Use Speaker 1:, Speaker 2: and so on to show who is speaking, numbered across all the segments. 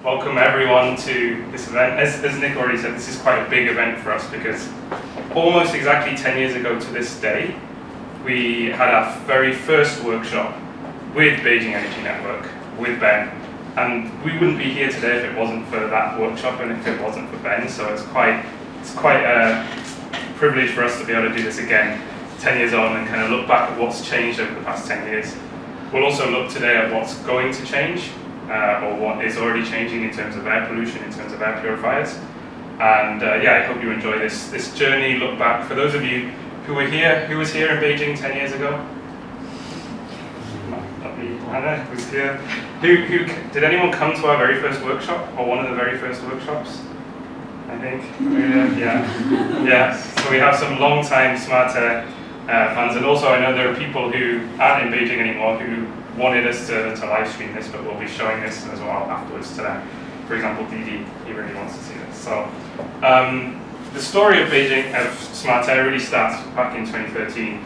Speaker 1: Welcome everyone to this event. As Nick already said, this is quite a big event for us because almost exactly 10 years ago to this day, we had our very first workshop with Beijing Energy Network, with Ben. And we wouldn't be here today if it wasn't for that workshop and if it wasn't for Ben. So it's quite a privilege for us to be able to do this again 10 years on and kind of look back at what's changed over the past 10 years. We'll also look today at what's going to change, or what is already changing in terms of air pollution, in terms of air purifiers. And I hope you enjoy this journey, look back. For those of you who were here, who was here in Beijing 10 years ago? Not me, Anna was here. Who did anyone come to our very first workshop, or one of the very first workshops? I think, yeah. So we have some long-time Smart Air fans, and also I know there are people who aren't in Beijing anymore who wanted us to live stream this, but we'll be showing this as well afterwards to them. For example, Didi, he really wants to see this. So the story of Beijing, of Smart Air, really starts back in 2013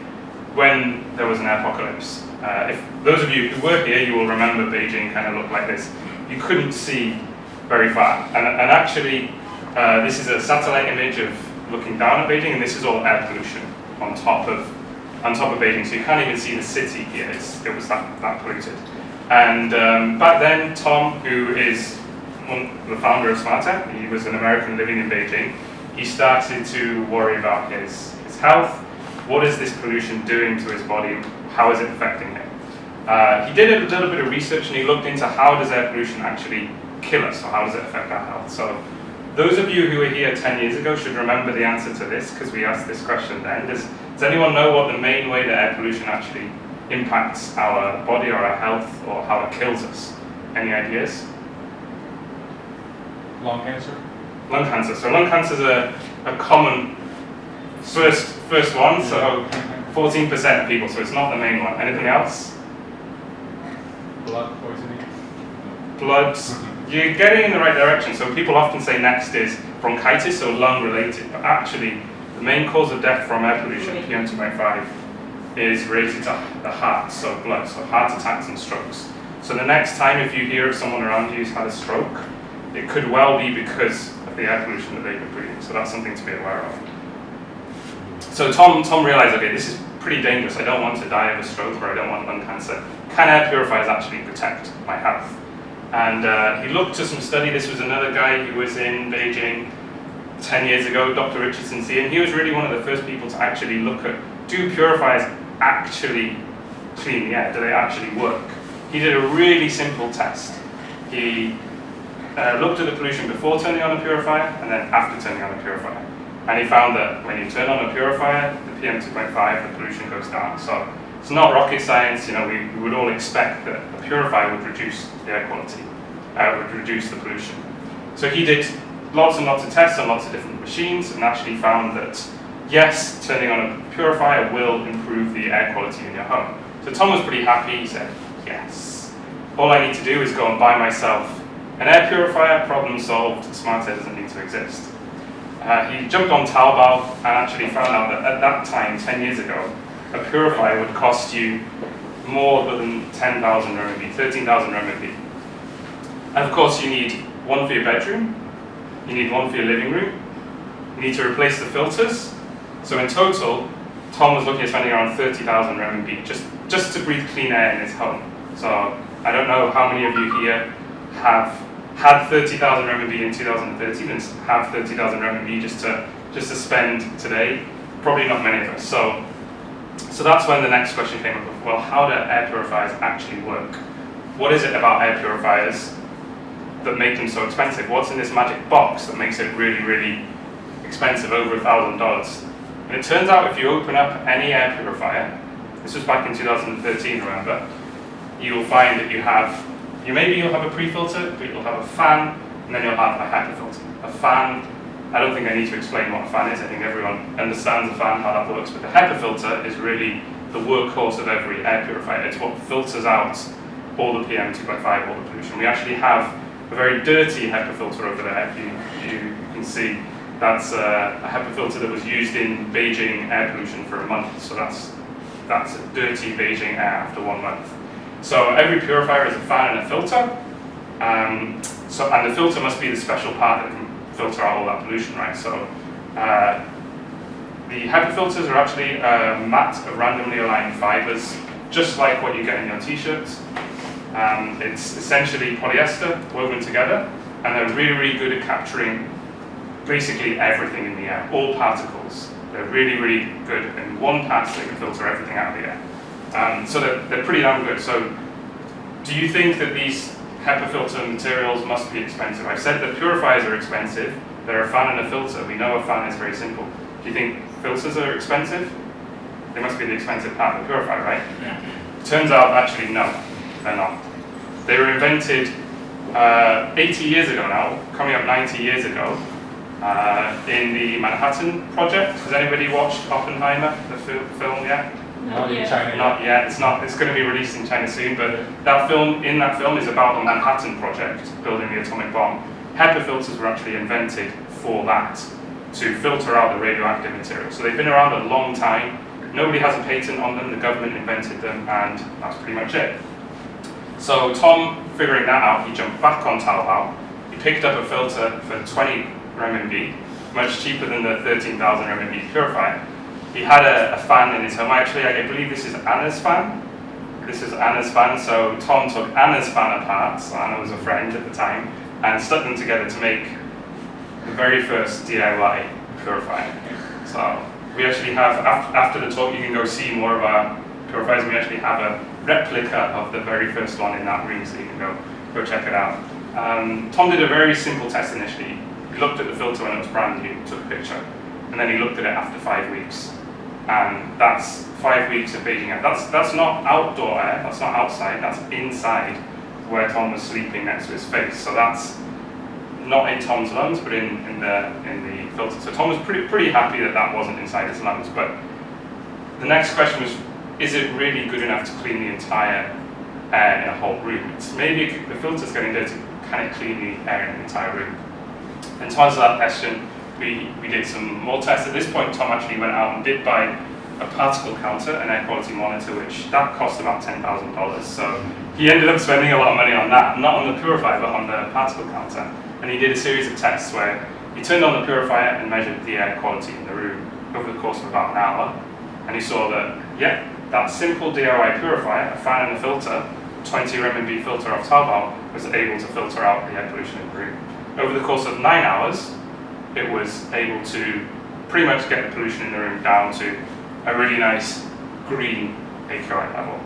Speaker 1: when there was an apocalypse. If those of you who were here, you will remember Beijing kind of looked like this. You couldn't see very far, and actually this is a satellite image of looking down at Beijing, and this is all air pollution on top of Beijing, so you can't even see the city here. It was that polluted. And back then, Tom, who is the founder of Smart Air, he was an American living in Beijing, he started to worry about his health. What is this pollution doing to his body? How is it affecting him? He did a little bit of research and he looked into how does air pollution actually kill us, or how does it affect our health. So those of you who were here 10 years ago should remember the answer to this, because we asked this question then. Does anyone know what the main way that air pollution actually impacts our body or our health, or how it kills us? Any ideas?
Speaker 2: Lung cancer?
Speaker 1: Lung cancer. So lung cancer is a common first one, so 14% of people, so it's not the main one. Anything else?
Speaker 2: Blood poisoning?
Speaker 1: Blood. You're getting in the right direction. So people often say next is bronchitis, so lung related, but actually the main cause of death from air pollution, PM2.5, is related to the heart, so blood, so heart attacks and strokes. So the next time if you hear of someone around you who's had a stroke, it could well be because of the air pollution that they've been breathing, so that's something to be aware of. So Tom realized, okay, this is pretty dangerous, I don't want to die of a stroke, or I don't want lung cancer. Can air purifiers actually protect my health? And he looked to some study. This was another guy who was in Beijing 10 years ago, Dr. Richardson, and he was really one of the first people to actually look at, do purifiers actually clean the air? Do they actually work? He did a really simple test. He looked at the pollution before turning on a purifier and then after turning on a purifier. And he found that when you turn on a purifier, the PM2.5, the pollution goes down. So it's not rocket science. We would all expect that a purifier would reduce the air quality, would reduce the pollution. So he did lots and lots of tests on lots of different machines and actually found that, yes, turning on a purifier will improve the air quality in your home. So Tom was pretty happy. He said, yes, all I need to do is go and buy myself an air purifier, problem solved, Smart Air doesn't need to exist. He jumped on Taobao and actually found out that at that time, 10 years ago, a purifier would cost you more than 10,000 RMB, 13,000 RMB. And of course you need one for your bedroom, you need one for your living room, you need to replace the filters. So in total, Tom was looking at spending around 30,000 RMB just to breathe clean air in his home. So I don't know how many of you here have had 30,000 RMB in 2013 and have 30,000 RMB just to spend today. Probably not many of us. So that's when the next question came up of, well, how do air purifiers actually work? What is it about air purifiers that make them so expensive? What's in this magic box that makes it really, really expensive, over $1,000? And it turns out if you open up any air purifier, this was back in 2013, remember, you'll find that you'll have a pre-filter, but you'll have a fan, and then you'll have a HEPA filter. A fan, I don't think I need to explain what a fan is. I think everyone understands a fan, how that works. But the HEPA filter is really the workhorse of every air purifier. It's what filters out all the PM2.5, all the pollution. We actually have a very dirty HEPA filter over there. If you can see, that's a HEPA filter that was used in Beijing air pollution for a month. So that's a dirty Beijing air after 1 month. So every purifier is a fan and a filter. And the filter must be the special part that can filter out all that pollution, right? So the HEPA filters are actually a mat of randomly aligned fibers, just like what you get in your t-shirts. It's essentially polyester woven together, and they're really, really good at capturing basically everything in the air, all particles. They're really, really good. In one pass, they can filter everything out of the air. So they're pretty damn good. So do you think that these HEPA filter materials must be expensive? I've said that purifiers are expensive. They're a fan and a filter. We know a fan is very simple. Do you think filters are expensive? They must be the expensive part of the purifier, right?
Speaker 3: Yeah.
Speaker 1: Turns out, actually, no, they're not. They were invented 80 years ago now, coming up 90 years ago, in the Manhattan Project. Has anybody watched Oppenheimer, the film yet?
Speaker 2: Not in China.
Speaker 1: Not yet. It's not. It's going to be released in China soon. But that film is about the Manhattan Project, building the atomic bomb. HEPA filters were actually invented for that, to filter out the radioactive material. So they've been around a long time. Nobody has a patent on them. The government invented them, and that's pretty much it. So Tom, figuring that out, he jumped back on Taobao. He picked up a filter for 20 RMB, much cheaper than the 13,000 RMB purifier. He had a fan in his home. Actually, I believe this is Anna's fan. This is Anna's fan. So Tom took Anna's fan apart. So Anna was a friend at the time, and stuck them together to make the very first DIY purifier. So we actually have, after the talk, you can go see more of our purifiers. We actually have a replica of the very first one in that room, so you can go check it out. Tom did a very simple test initially. He looked at the filter when it was brand new, took a picture, and then he looked at it after 5 weeks. And that's 5 weeks of baking air. That's not outdoor air, that's not outside, that's inside where Tom was sleeping next to his face. So that's not in Tom's lungs, but in the filter. So Tom was pretty happy that wasn't inside his lungs. But the next question was, is it really good enough to clean the entire air in a whole room? It's maybe the filter's getting dirty, can it clean the air in the entire room? And to answer that question, we did some more tests. At this point, Tom actually went out and did buy a particle counter, an air quality monitor, which that cost about $10,000. So he ended up spending a lot of money on that, not on the purifier, but on the particle counter. And he did a series of tests where he turned on the purifier and measured the air quality in the room over the course of about an hour. And he saw that, yeah, that simple DIY purifier, a fan and a filter, 20 RMB filter off Taobao, was able to filter out the air pollution in the room. Over the course of 9 hours, it was able to pretty much get the pollution in the room down to a really nice green AQI level.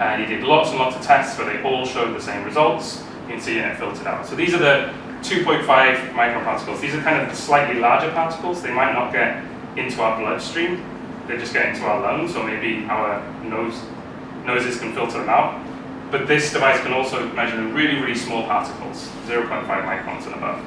Speaker 1: And he did lots and lots of tests where they all showed the same results. You can see, and it filtered out. So these are the 2.5 microparticles. These are kind of the slightly larger particles. They might not get into our bloodstream. They just get into our lungs, or maybe our noses can filter them out. But this device can also measure the really, really small particles, 0.5 microns and above.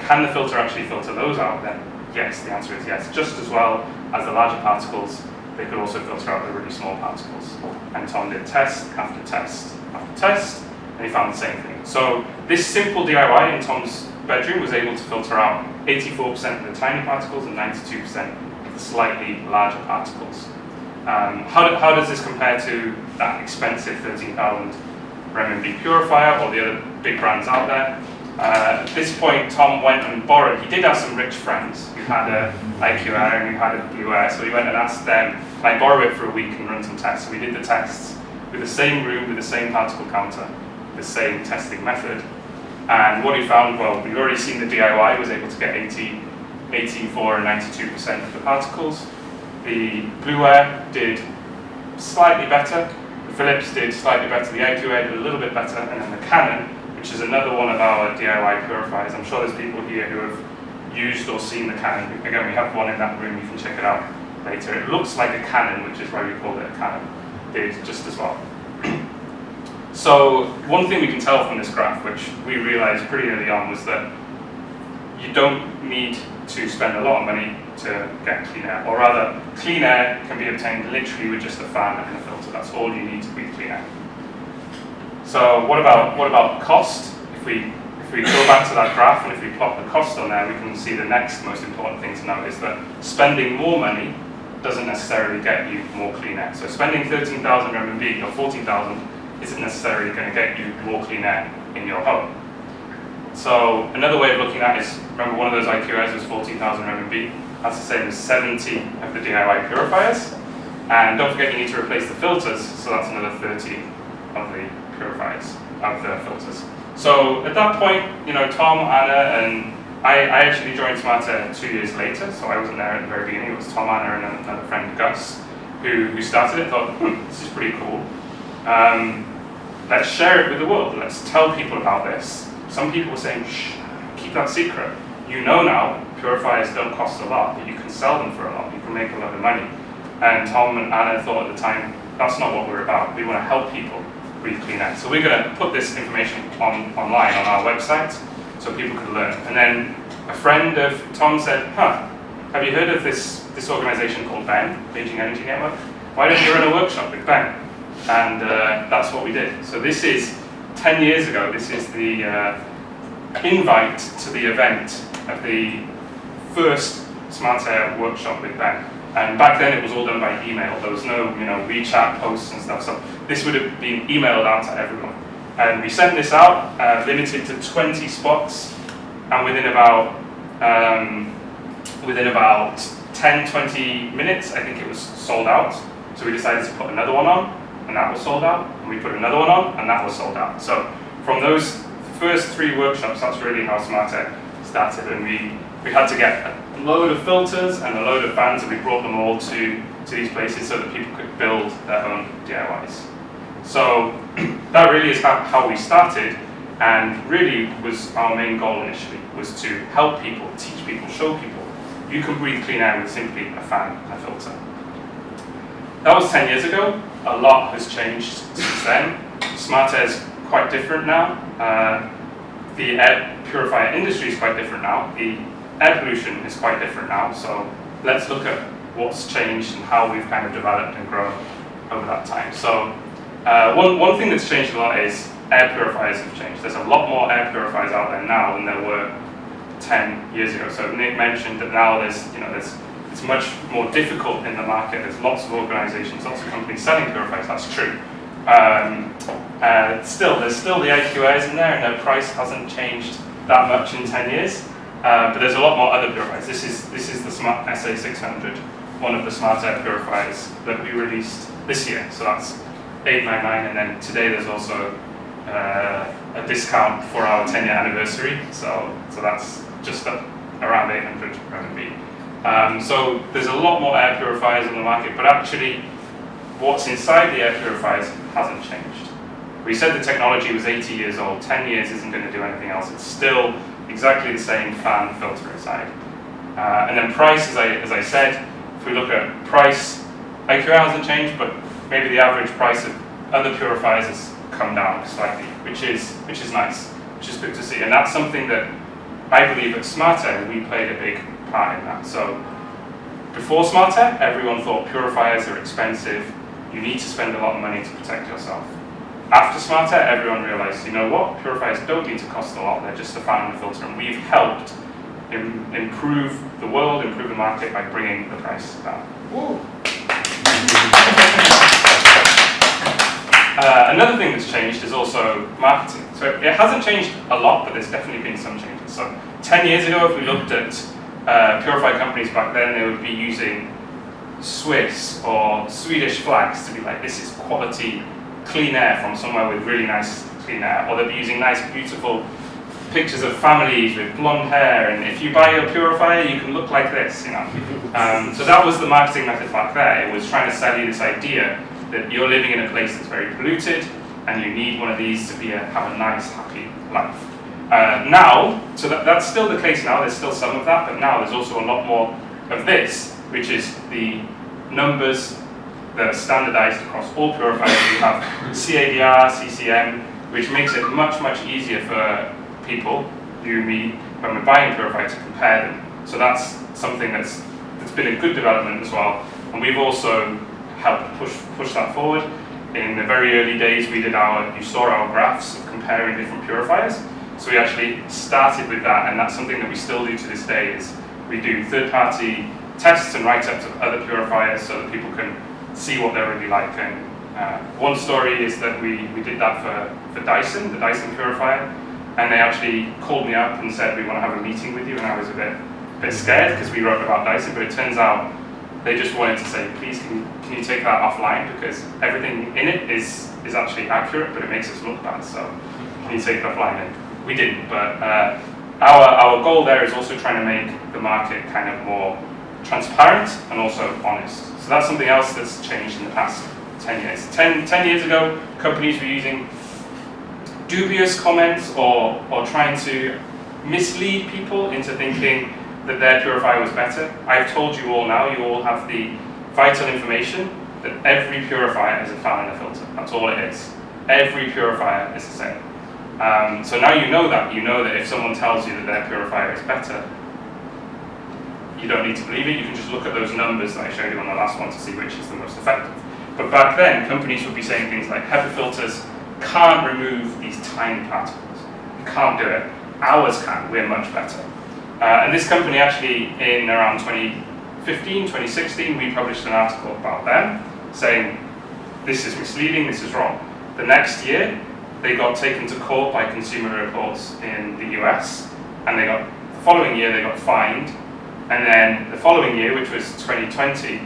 Speaker 1: Can the filter actually filter those out? Then yes, the answer is yes. Just as well as the larger particles, they could also filter out the really small particles. And Tom did test after test after test, and he found the same thing. So this simple DIY in Tom's bedroom was able to filter out 84% of the tiny particles and 92% of the slightly larger particles. How does this compare to that expensive 13,000 RMB purifier or the other big brands out there? At this point, Tom went and borrowed. He did have some rich friends who had a IQ Air and who had a Blue Air, so he went and asked them, can I borrow it for a week and run some tests? So we did the tests with the same room, with the same particle counter, the same testing method. And what he found, well, we've already seen the DIY was able to get 18, 4, and 92% of the particles. The Blue Air did slightly better. The Philips did slightly better. The IQ Air did a little bit better. And then the Canon, which is another one of our DIY purifiers. I'm sure there's people here who have used or seen the Canon. Again, we have one in that room. You can check it out later. It looks like a Canon, which is why we call it a Canon. Did just as well. So one thing we can tell from this graph, which we realized pretty early on, was that you don't need to spend a lot of money to get clean air, or rather, clean air can be obtained literally with just a fan and a filter. That's all you need to breathe clean air. So what about cost? If we go back to that graph and if we plot the cost on there, we can see the next most important thing to know is that spending more money doesn't necessarily get you more clean air. So spending 13,000 RMB or 14,000 isn't necessarily going to get you more clean air in your home. So another way of looking at it is, remember one of those IQS was 14,000 RMB. That's the same as 70 of the DIY purifiers. And don't forget you need to replace the filters, so that's another 30 of the purifiers, of the filters. So at that point, Tom, Anna, and I actually joined Smartair 2 years later, so I wasn't there at the very beginning. It was Tom, Anna, and another friend, Gus, who started it. Thought, this is pretty cool. Let's share it with the world. Let's tell people about this. Some people were saying, shh, keep that secret. You know now, purifiers don't cost a lot, but you can sell them for a lot. You can make a lot of money. And Tom and Anna thought at the time, that's not what we're about. We want to help people breathe clean air. So we're going to put this information online on our website so people could learn. And then a friend of Tom said, have you heard of this organization called BEN, Beijing Energy Network? Why don't you run a workshop with BEN? And that's what we did. So this is 10 years ago. This is the invite to the event of the first Smartair workshop with BEN. And back then it was all done by email. There was no WeChat posts and stuff. So this would have been emailed out to everyone. And we sent this out, limited to 20 spots. And within about 10, 20 minutes, I think it was sold out. So we decided to put another one on, and that was sold out. And we put another one on, and that was sold out. So from those first 3 workshops, that's really how Smartair started. And we had to get a load of filters and a load of fans, and we brought them all to these places so that people could build their own DIYs. So that really is how we started, and really was our main goal initially, was to help people, teach people, show people you can breathe clean air with simply a fan and a filter. That was 10 years ago. A lot has changed since then. Smartair is quite different now. The air purifier industry is quite different now. The air pollution is quite different now. So let's look at what's changed and how we've kind of developed and grown over that time. So one thing that's changed a lot is air purifiers have changed. There's a lot more air purifiers out there now than there were 10 years ago. So Nick mentioned that now it's much more difficult in the market. There's lots of organizations, lots of companies selling purifiers. That's true. There's still the IQAs in there, and their price hasn't changed that much in 10 years. But there's a lot more other purifiers. This is the Smart SA600, one of the Smartair purifiers that we released this year. So that's 899, and then today there's also a discount for our 10-year anniversary. So that's just around 800 RMB. So there's a lot more air purifiers on the market, but actually what's inside the air purifiers hasn't changed. We said the technology was 80 years old. 10 years isn't going to do anything else. It's still exactly the same fan filter inside. And then price, as I said, if we look at price, IQR hasn't changed, but maybe the average price of other purifiers has come down slightly, which is nice, which is good to see. And that's something that I believe at Smartair we played a big part in that. So before Smartair, everyone thought purifiers are expensive. You need to spend a lot of money to protect yourself. After Smartair, everyone realized, you know what, purifiers don't need to cost a lot, they're just a fan and a filter, and we've helped improve the world, improve the market by bringing the price down. Another thing that's changed is also marketing. So it hasn't changed a lot, but there's definitely been some changes. So 10 years ago, if we looked at purifier companies back then, they would be using Swiss or Swedish flags to be like, this is quality clean air from somewhere with really nice clean air, or they'd be using nice, beautiful pictures of families with blonde hair, and if you buy a purifier, you can look like this, So that was the marketing method back there. It was trying to sell you this idea that you're living in a place that's very polluted, and you need one of these to have a nice, happy life. Now, so that's still the case now, there's still some of that, but now there's also a lot more of this, which is the numbers that are standardized across all purifiers. We have CADR, CCM, which makes it much, much easier for people, you and me, when we're buying a purifier to compare them. So that's something that's been a good development as well. And we've also helped push that forward. In the very early days, you saw our graphs of comparing different purifiers. So we actually started with that, and that's something that we still do to this day, is we do third-party tests and write-ups of other purifiers so that people can see what they're really like and One story is that we did that for Dyson, the Dyson purifier, and they actually called me up and said, we want to have a meeting with you, and I was a bit scared because we wrote about Dyson, but it turns out they just wanted to say, please, can you take that offline, because everything in it is actually accurate, but it makes us look bad, so can you take it offline? And we didn't, but our goal there is also trying to make the market kind of more transparent and also honest. So that's something else that's changed in the past 10 years. 10 years ago, companies were using dubious comments or trying to mislead people into thinking that their purifier was better. I've told you all now, you all have the vital information that every purifier is a fan and a filter. That's all it is. Every purifier is the same. So now you know that if someone tells you that their purifier is better, you don't need to believe it. You can just look at those numbers that I showed you on the last one to see which is the most effective. But back then, companies would be saying things like, HEPA filters can't remove these tiny particles. You can't do it. Ours can. We're much better. And this company actually, in around 2015, 2016, we published an article about them saying, this is misleading, this is wrong. The next year, they got taken to court by Consumer Reports in the US, and the following year they got fined, and then the following year, which was 2020,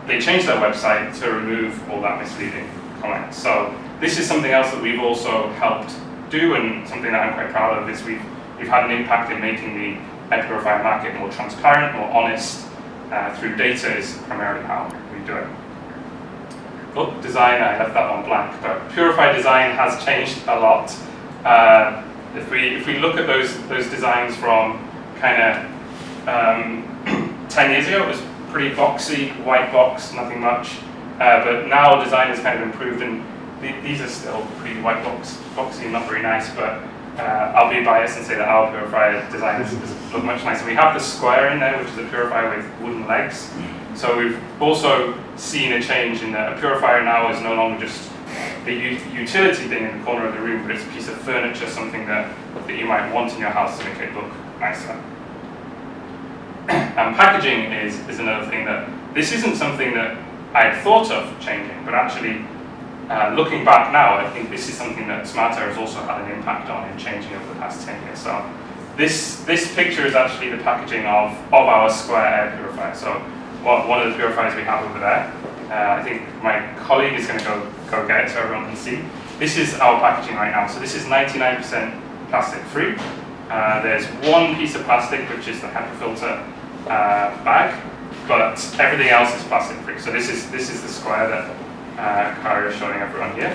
Speaker 1: they changed their website to remove all that misleading comments. So this is something else that we've also helped do, and something that I'm quite proud of is we've had an impact in making the air purifier market more transparent, more honest, through data is primarily how we do it. Oh, design, I left that one blank, but purifier design has changed a lot. If we look at those designs from kind of 10 years ago, it was pretty boxy, white box, nothing much. But now design has kind of improved, and these are still pretty white boxy and not very nice, but I'll be biased and say that our purifier design has looked much nicer. We have the square in there, which is a purifier with wooden legs. So we've also seen a change in that a purifier now is no longer just a utility thing in the corner of the room, but it's a piece of furniture, something that you might want in your house to make it look nicer. And packaging is another thing that, this isn't something that I had thought of changing, but actually looking back now, I think this is something that Smart Air has also had an impact on in changing over the past 10 years. So this picture is actually the packaging of our square air purifier. So one of the purifiers we have over there, I think my colleague is going to go get it so everyone can see. This is our packaging right now. So this is 99% plastic free. There's one piece of plastic, which is the HEPA filter bag, but everything else is plastic free. So this is the square that Kari is showing everyone here.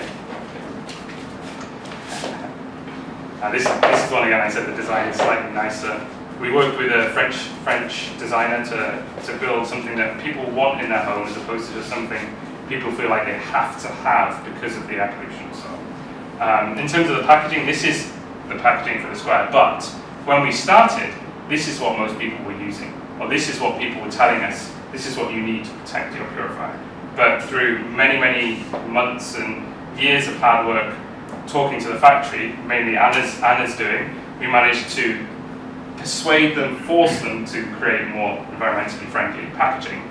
Speaker 1: This is one again. I said the design is slightly nicer. We worked with a French designer to build something that people want in their home, as opposed to just something people feel like they have to have because of the air pollution. So, in terms of the packaging, this is the packaging for the square. But when we started, this is what most people were using, or this is what people were telling us. This is what you need to protect your purifier. But through many months and years of hard work, talking to the factory, mainly Anna's doing, we managed to persuade them, force them to create more environmentally friendly packaging.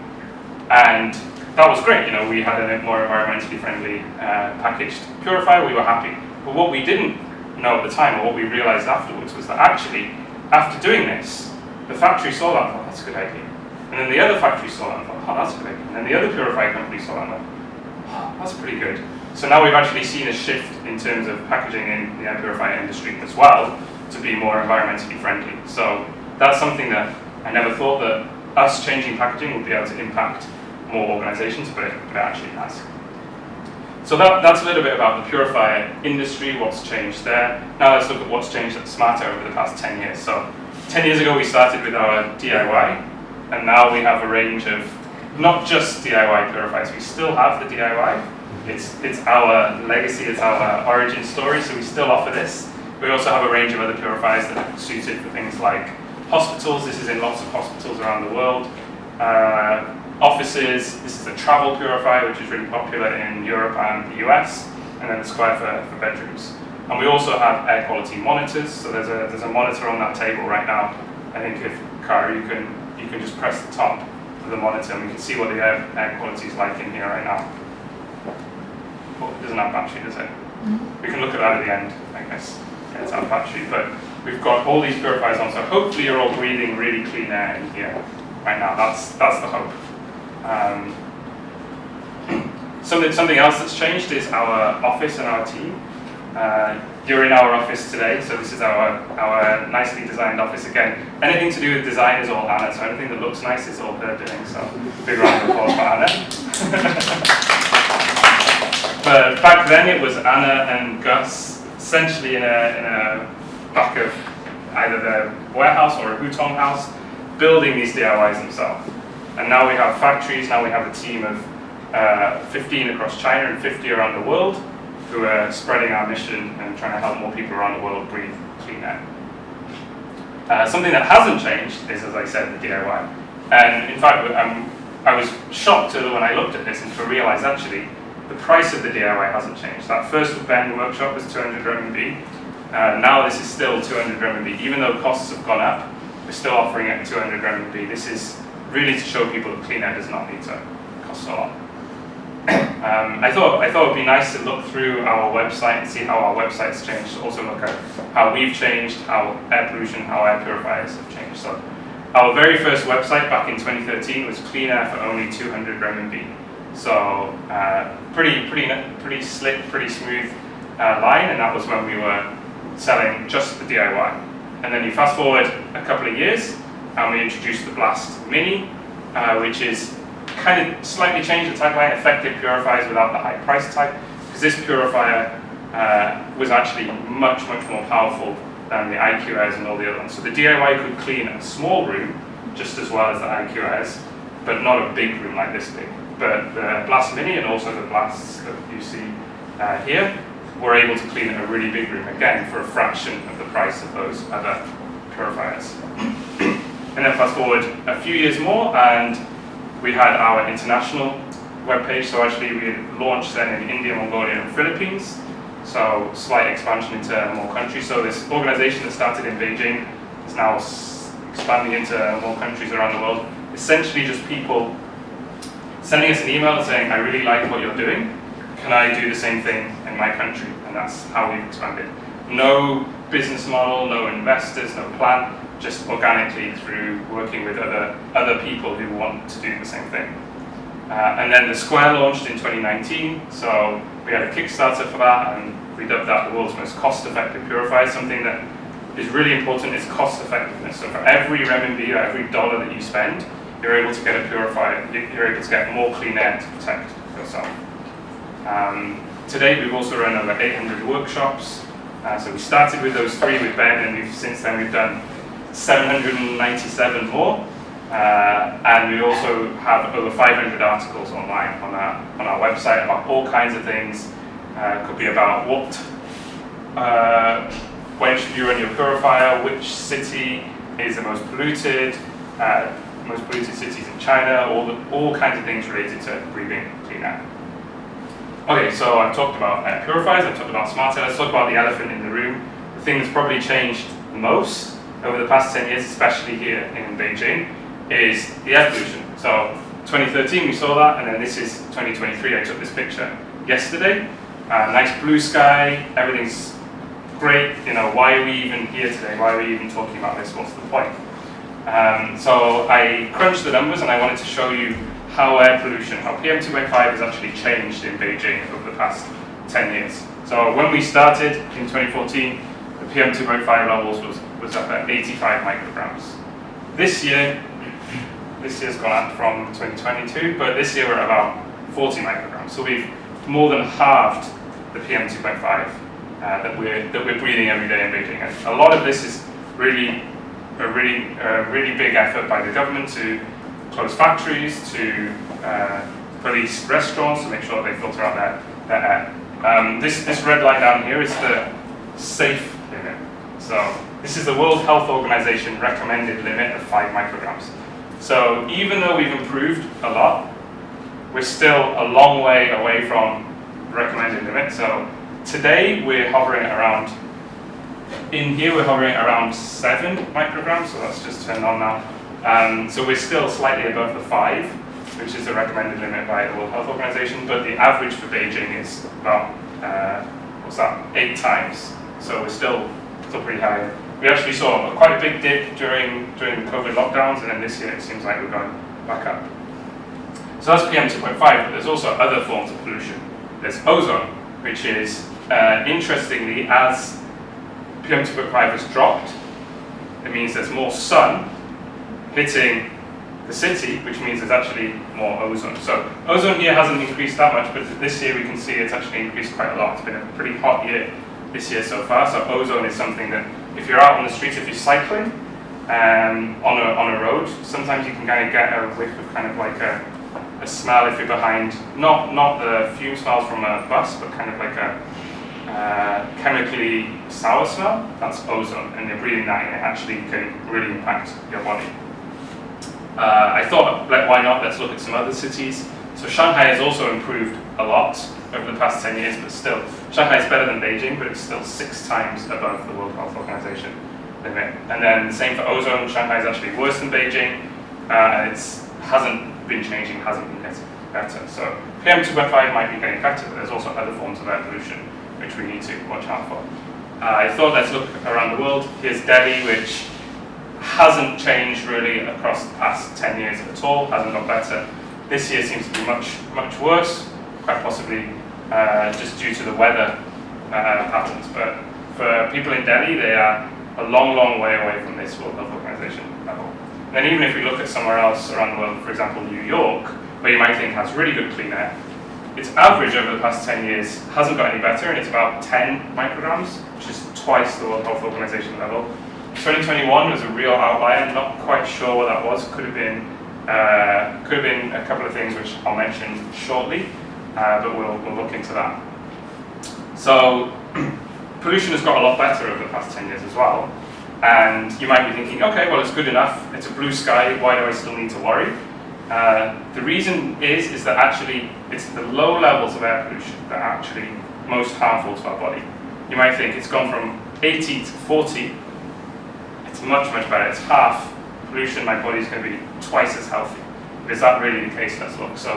Speaker 1: And that was great. We had a more environmentally friendly packaged purifier. We were happy. But what we didn't know at the time, or what we realized afterwards, was that actually, after doing this, the factory saw that and thought, that's a good idea. And then the other factory saw that and thought, oh, that's a good idea. And then the other purifier company saw that and thought, oh, that's pretty good. So now we've actually seen a shift in terms of packaging in the air purifier industry as well, to be more environmentally friendly. So that's something that I never thought that us changing packaging would be able to impact more organizations, but it actually has. So that's a little bit about the purifier industry, what's changed there. Now let's look at what's changed at Smart Air over the past 10 years. So 10 years ago we started with our DIY, and now we have a range of not just DIY purifiers. We still have the DIY. It's our legacy, it's our origin story, so we still offer this. We also have a range of other purifiers that are suited for things like hospitals. This is in lots of hospitals around the world. Offices. This is a travel purifier, which is really popular in Europe and the US. And then the square for bedrooms. And we also have air quality monitors. So there's a monitor on that table right now. I think if Kara, you can just press the top of the monitor and we can see what the air quality is like in here right now. Oh, it doesn't have battery, does it? We can look at that at the end, I guess. Yeah, it's our battery, but we've got all these purifiers on, so hopefully you're all breathing really clean air in here right now. That's the hope. Something else that's changed is our office and our team. You're in our office today, so this is our nicely designed office again. Anything to do with design is all Anna, so anything that looks nice is all her doing, so big round of applause for Anna. But back then it was Anna and Gus, essentially in a back of either the warehouse or a Hutong house, building these DIYs themselves. And now we have factories, now we have a team of 15 across China and 50 around the world who are spreading our mission and trying to help more people around the world breathe clean air. Something that hasn't changed is, as I said, the DIY. And in fact, I was shocked when I looked at this and to realize actually the price of the DIY hasn't changed. That first Ben workshop was 200 RMB. Now this is still 200 RMB. Even though costs have gone up, we're still offering it at 200 RMB. This is really to show people that clean air does not need to cost a lot. I thought it would be nice to look through our website and see how our website's changed. Also look at how we've changed, how air pollution, how air purifiers have changed. So our very first website back in 2013 was clean air for only 200 RMB. So pretty slick, pretty smooth line, and that was when we were selling just the DIY. And then you fast forward a couple of years, and we introduced the Blast Mini, which is kind of slightly changed the tagline, effective purifiers without the high price tag, because this purifier was actually much more powerful than the IQS and all the other ones. So the DIY could clean a small room just as well as the IQS, but not a big room like this big. But the Blast Mini and also the Blasts that you see here were able to clean a really big room, again, for a fraction of the price of those other purifiers. And then fast forward a few years more, and we had our international webpage. So actually we launched then in India, Mongolia, and Philippines. So slight expansion into more countries. So this organization that started in Beijing is now expanding into more countries around the world. Essentially just people sending us an email saying, I really like what you're doing. Can I do the same thing in my country? And that's how we've expanded. No business model, no investors, no plan, just organically through working with other people who want to do the same thing. And then the Square launched in 2019, so we had a Kickstarter for that, and we dubbed that the world's most cost-effective purifier. Something that is really important is cost effectiveness. So for every renminbi or every dollar that you spend, you're able to get a purifier, you're able to get more clean air to protect yourself. Today we've also run over 800 workshops. So we started with those 3 with Ben, and since then we've done 797 more. And we also have over 500 articles online on our website about all kinds of things. Could be about when should you run your purifier, which city is the most polluted cities in China, all kinds of things related to breathing clean air. Okay, so I've talked about air purifiers, I've talked about smart air, let's talk about the elephant in the room. The thing that's probably changed the most over the past 10 years, especially here in Beijing, is the air pollution. So 2013 we saw that, and then this is 2023. I took this picture yesterday. Nice blue sky, everything's great. You know, why are we even here today? Why are we even talking about this? What's the point? So I crunched the numbers, and I wanted to show you how air pollution, how PM2.5 has actually changed in Beijing over the past 10 years. So when we started in 2014, the PM2.5 levels was up at 85 micrograms. This year's gone up from 2022, but this year we're at about 40 micrograms. So we've more than halved the PM2.5 that we're breathing every day in Beijing. And a lot of this is really a really big effort by the government to close factories, to police restaurants to make sure they filter out their air. This red line down here is the safe limit. So this is the World Health Organization recommended limit of 5 micrograms. So even though we've improved a lot, we're still a long way away from the recommended limit. So today we're hovering around, in here we're hovering around 7 micrograms, so that's just turned on now. So we're still slightly above the 5, which is the recommended limit by the World Health Organization, but the average for Beijing is about, 8 times. So we're still pretty high. We actually saw quite a big dip during the COVID lockdowns, and then this year it seems like we're going back up. So that's PM 2.5, but there's also other forms of pollution. There's ozone, which is, interestingly, as PM 2.5 has dropped, it means there's more sun hitting the city, which means there's actually more ozone. So ozone here hasn't increased that much, but this year we can see it's actually increased quite a lot. It's been a pretty hot year this year so far, so ozone is something that if you're out on the streets, if you're cycling on a road, sometimes you can kind of get a whiff of kind of like a smell if you're behind, not the fume smells from a bus, but kind of like a chemically sour smell. That's ozone, and you're breathing that, and it actually can really impact your body. I thought, why not, let's look at some other cities. So Shanghai has also improved a lot over the past 10 years, but still, Shanghai is better than Beijing, but it's still 6 times above the World Health Organization limit. And then the same for ozone, Shanghai is actually worse than Beijing, and it hasn't been changing, hasn't been getting better. So PM 2.5 might be getting better, but there's also other forms of air pollution which we need to watch out for. I thought let's look around the world. Here's Delhi, which hasn't changed really across the past 10 years at all, hasn't got better. This year seems to be much worse, quite possibly just due to the weather patterns. But for people in Delhi, they are a long way away from this World Health Organization level. And then even if we look at somewhere else around the world, for example New York, where you might think has really good clean air, its average over the past 10 years hasn't got any better, and it's about 10 micrograms, which is twice the World Health Organization level. 2021 was a real outlier, not quite sure what that was. Could have been a couple of things which I'll mention shortly, but we'll look into that. So pollution has got a lot better over the past 10 years as well, and you might be thinking, okay, well it's good enough, it's a blue sky, why do I still need to worry? The reason is that actually it's the low levels of air pollution that are actually most harmful to our body. You might think it's gone from 80 to 40, it's much better, it's half pollution, my body's going to be twice as healthy. But is that really the case? Let's look. So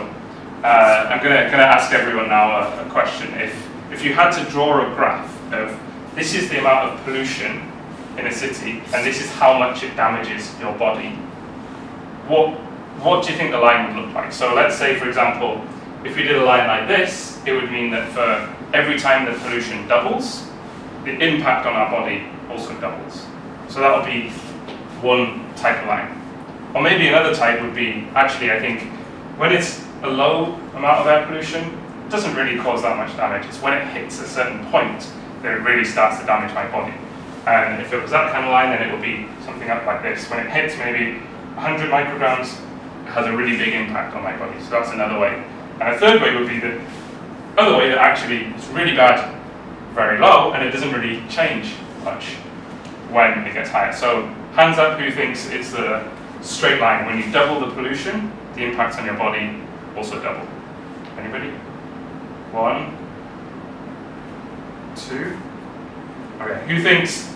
Speaker 1: I'm going to ask everyone now a question. If you had to draw a graph of this is the amount of pollution in a city and this is how much it damages your body, what do you think the line would look like? So let's say, for example, if we did a line like this, it would mean that for every time that pollution doubles, the impact on our body also doubles. So that would be one type of line. Or maybe another type would be, actually I think, when it's a low amount of air pollution, it doesn't really cause that much damage. It's when it hits a certain point that it really starts to damage my body. And if it was that kind of line, then it would be something up like this. When it hits maybe 100 micrograms, it has a really big impact on my body. So that's another way. And a third way would be the other way, that actually it's really bad, very low, and it doesn't really change much when it gets higher. So hands up who thinks it's the straight line. When you double the pollution, the impact on your body also double. Anybody? 1, 2. Okay. Who thinks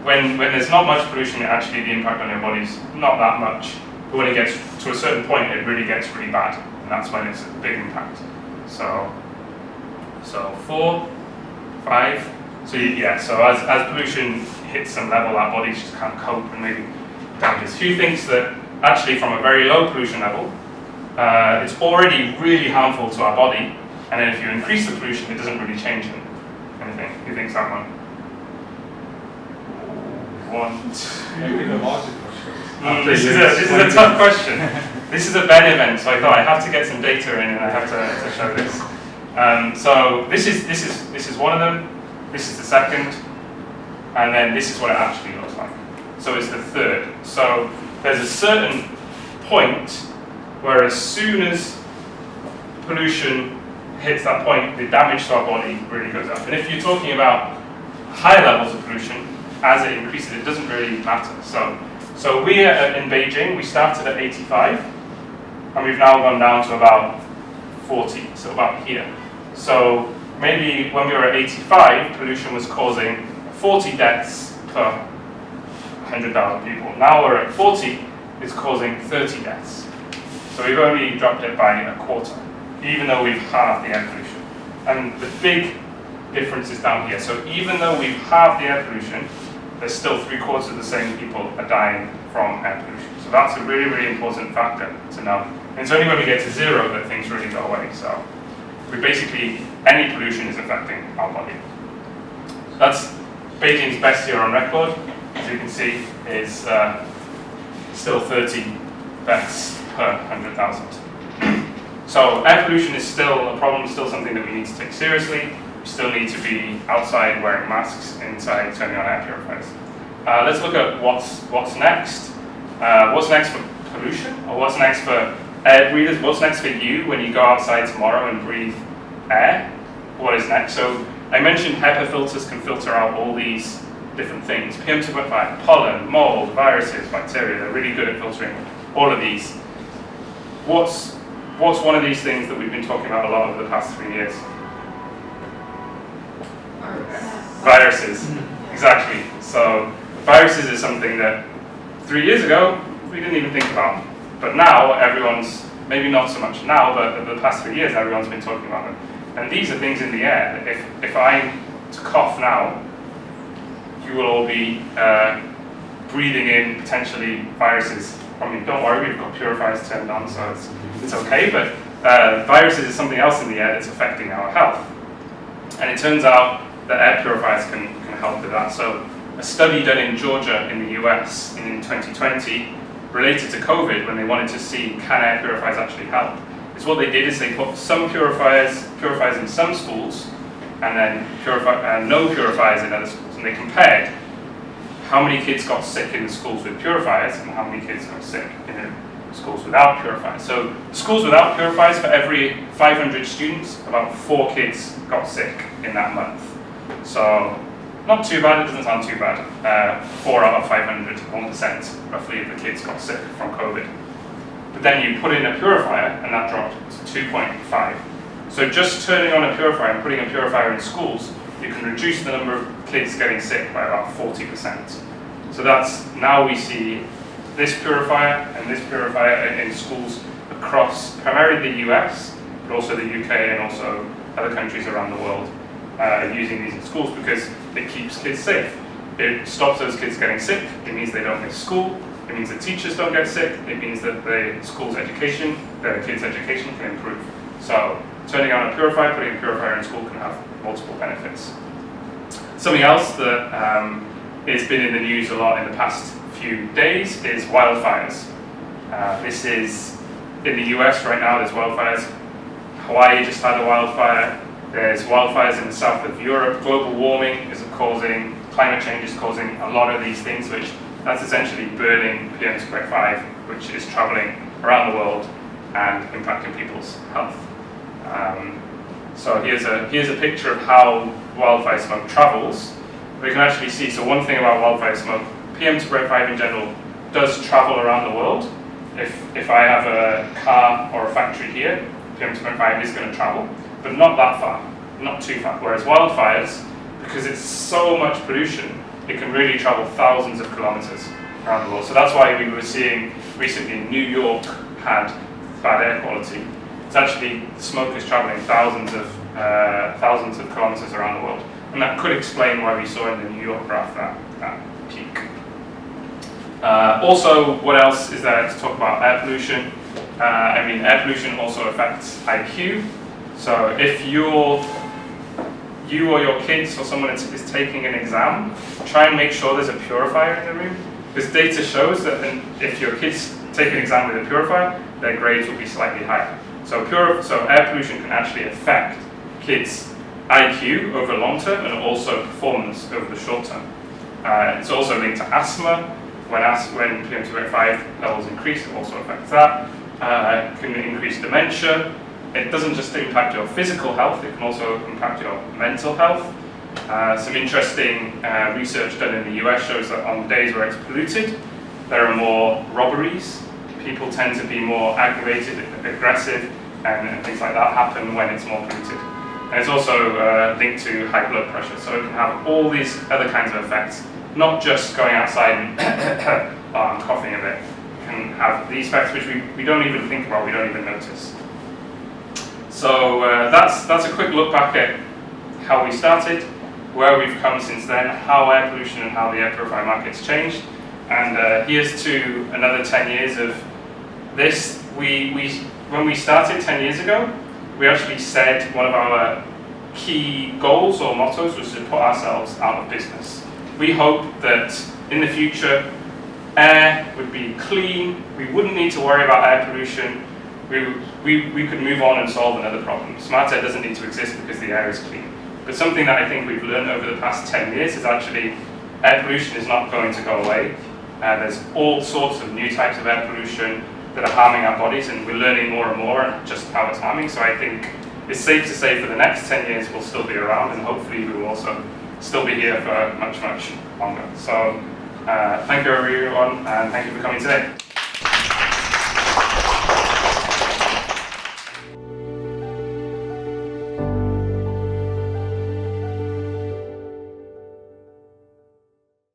Speaker 1: when there's not much pollution, actually the impact on your body's not that much, but when it gets to a certain point, it really gets really bad, and that's when it's a big impact. So 4, 5. So yeah. So as pollution hits some level, our bodies just can't cope and maybe damages. Who thinks that actually from a very low pollution level, it's already really harmful to our body, and then if you increase the pollution, it doesn't really change anything? Who thinks that one? 1, 2.
Speaker 2: Maybe the logic question.
Speaker 1: This is a tough question. This is a Ben event, so I thought I have to get some data in, and I have to show this. So this is one of them. This is the second, and then this is what it actually looks like. So it's the third. So there's a certain point where as soon as pollution hits that point, the damage to our body really goes up. And if you're talking about higher levels of pollution, as it increases, it doesn't really matter. So we in Beijing, we started at 85, and we've now gone down to about 40, so about here. So maybe when we were at 85, pollution was causing 40 deaths per 100,000 people. Now we're at 40, it's causing 30 deaths. So we've only dropped it by a quarter, even though we've halved the air pollution. And the big difference is down here. So even though we've halved the air pollution, there's still 3/4 of the same people are dying from air pollution. So that's a really, really important factor to know. And it's only when we get to zero that things really go away. So we basically, any pollution is affecting our body. That's Beijing's best year on record, as you can see, is still 30 deaths per 100,000. So air pollution is still a problem, still something that we need to take seriously. We still need to be outside wearing masks, inside turning on air purifiers. Let's look at what's next. What's next for pollution, or what's next for air breathers? What's next for you when you go outside tomorrow and breathe air? What is next? So I mentioned HEPA filters can filter out all these different things. PM2.5, pollen, mold, viruses, bacteria, they're really good at filtering all of these. What's one of these things that we've been talking about a lot over the past 3 years? Viruses, exactly. So viruses is something that 3 years ago we didn't even think about. But now everyone's, maybe not so much now, but over the past 3 years everyone's been talking about them. And these are things in the air. If I'm to cough now, you will all be breathing in potentially viruses. I mean, don't worry, we've got purifiers turned on, so it's okay, but viruses is something else in the air that's affecting our health. And it turns out that air purifiers can help with that. So a study done in Georgia in the US in 2020 related to COVID, when they wanted to see can air purifiers actually help, is what they did is they put some purifiers in some schools and then no purifiers in other schools. And they compared how many kids got sick in the schools with purifiers and how many kids got sick in the schools without purifiers. So schools without purifiers, for every 500 students, about 4 kids got sick in that month. So not too bad, it doesn't sound too bad. 4 out of 500, 1% roughly of the kids got sick from COVID. But then you put in a purifier and that dropped to 2.5. So just turning on a purifier and putting a purifier in schools, you can reduce the number of kids getting sick by about 40%. So that's, now we see this purifier and this purifier in schools across primarily the US, but also the UK and also other countries around the world using these in schools because it keeps kids safe. It stops those kids getting sick, it means they don't miss school, it means the teachers don't get sick, it means that the school's education, the kids' education can improve. So turning on a purifier, putting a purifier in school can have multiple benefits. Something else that has been in the news a lot in the past few days is wildfires. This is in the US right now, there's wildfires. Hawaii just had a wildfire. There's wildfires in the south of Europe. Global warming is causing, climate change is causing a lot of these things, which that's essentially burning PM2.5, which is traveling around the world and impacting people's health. So here's a picture of how wildfire smoke travels. We can actually see, so one thing about wildfire smoke, PM2.5 in general does travel around the world. If I have a car or a factory here, PM2.5 is going to travel, but not that far, not too far. Whereas wildfires, because it's so much pollution, it can really travel thousands of kilometers around the world. So that's why we were seeing recently New York had bad air quality. It's actually, smoke is traveling thousands of kilometers around the world. And that could explain why we saw in the New York graph that peak. Also, what else is there to talk about air pollution? Air pollution also affects IQ. So if you or your kids or someone is taking an exam, try and make sure there's a purifier in the room. Because data shows that if your kids take an exam with a purifier, their grades will be slightly higher. So air pollution can actually affect kids' IQ over long term and also performance over the short term. It's also linked to asthma. When PM2.5 levels increase, it also affects that. It can increase dementia. It doesn't just impact your physical health, it can also impact your mental health. Some interesting research done in the US shows that on days where it's polluted, there are more robberies. People tend to be more aggravated, aggressive, and things like that happen when it's more polluted. And it's also linked to high blood pressure, so it can have all these other kinds of effects, not just going outside and oh, I'm coughing a bit. can have these effects which we don't even think about, we don't even notice. So that's a quick look back at how we started, where we've come since then, how air pollution and how the air purifier market's changed. And here's to another 10 years of this. When we started 10 years ago, we actually said one of our key goals or mottos was to put ourselves out of business. We hope that in the future, air would be clean, we wouldn't need to worry about air pollution, we could move on and solve another problem. Smart air doesn't need to exist because the air is clean. But something that I think we've learned over the past 10 years is actually air pollution is not going to go away. There's all sorts of new types of air pollution that are harming our bodies, and we're learning more and more just how it's harming. So I think it's safe to say for the next 10 years we'll still be around, and hopefully we will also still be here for much, much longer. So thank you everyone, and thank you for coming today.